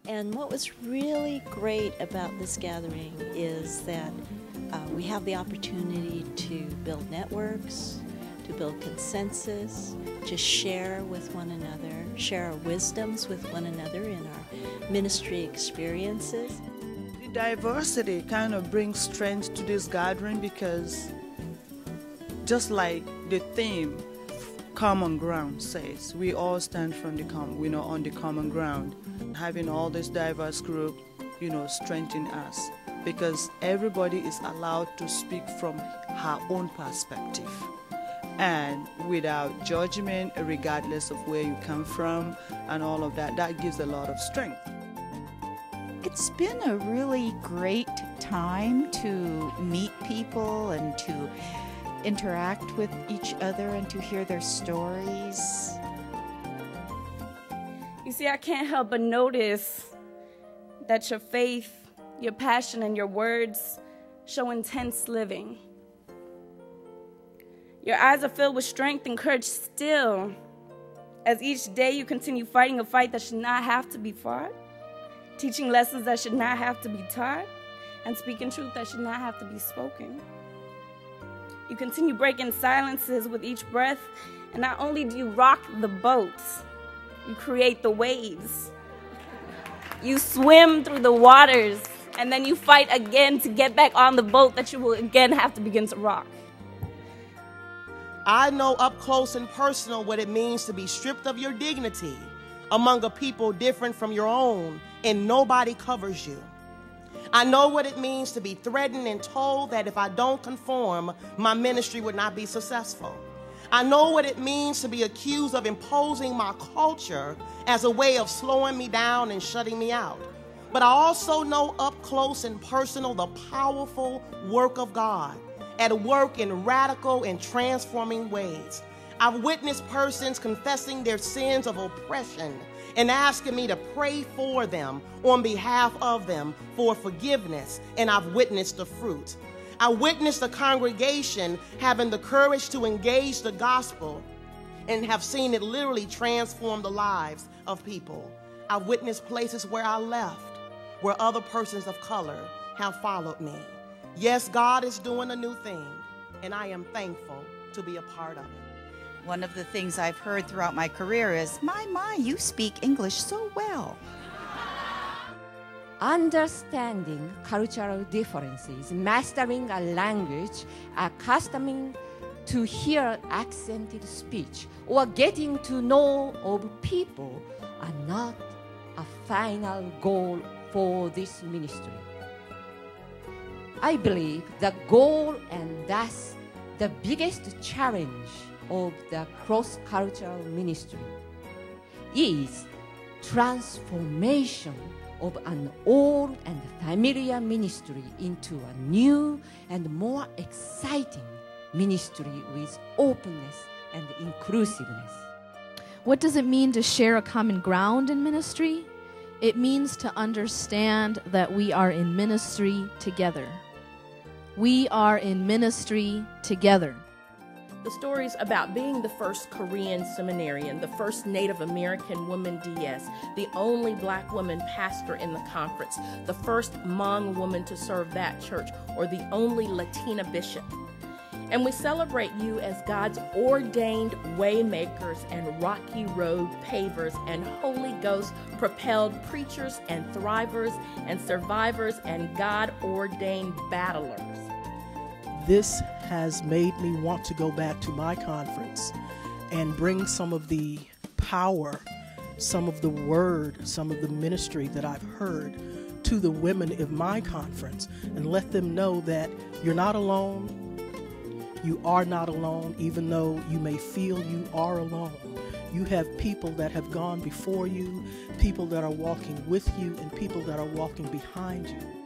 And what was really great about this gathering is that we have the opportunity to build networks, to build consensus, to share with one another, share our wisdoms with one another in our ministry experiences. The diversity kind of brings strength to this gathering because just like the theme, common ground says, we all stand from the on the common ground. Having all this diverse group, strengthen us because everybody is allowed to speak from her own perspective and without judgment, regardless of where you come from and all of that. That gives a lot of strength. It's been a really great time to meet people and to interact with each other and to hear their stories. You see, I can't help but notice that your faith, your passion, and your words show intense living. Your eyes are filled with strength and courage still, as each day you continue fighting a fight that should not have to be fought, teaching lessons that should not have to be taught, and speaking truth that should not have to be spoken. You continue breaking silences with each breath, and not only do you rock the boat, you create the waves. You swim through the waters, and then you fight again to get back on the boat that you will again have to begin to rock. I know up close and personal what it means to be stripped of your dignity among a people different from your own, and nobody covers you. I know what it means to be threatened and told that if I don't conform, my ministry would not be successful. I know what it means to be accused of imposing my culture as a way of slowing me down and shutting me out. But I also know up close and personal the powerful work of God at work in radical and transforming ways. I've witnessed persons confessing their sins of oppression and asking me to pray for them on behalf of them for forgiveness, and I've witnessed the fruit. I witnessed the congregation having the courage to engage the gospel and have seen it literally transform the lives of people. I've witnessed places where I left, where other persons of color have followed me. Yes, God is doing a new thing, and I am thankful to be a part of it. One of the things I've heard throughout my career is, my, you speak English so well. Understanding cultural differences, mastering a language, accustoming to hear accented speech, or getting to know of people are not a final goal for this ministry. I believe the goal and thus the biggest challenge of the cross-cultural ministry is transformation of an old and familiar ministry into a new and more exciting ministry with openness and inclusiveness. What does it mean to share a common ground in ministry? It means to understand that we are in ministry together. We are in ministry together. The stories about being the first Korean seminarian, the first Native American woman DS, the only black woman pastor in the conference, the first Hmong woman to serve that church, or the only Latina bishop. And we celebrate you as God's ordained waymakers and rocky road pavers and Holy Ghost propelled preachers and thrivers and survivors and God-ordained battlers. This has made me want to go back to my conference and bring some of the power, some of the word, some of the ministry that I've heard to the women of my conference and let them know that you're not alone. You are not alone, even though you may feel you are alone. You have people that have gone before you, people that are walking with you, and people that are walking behind you.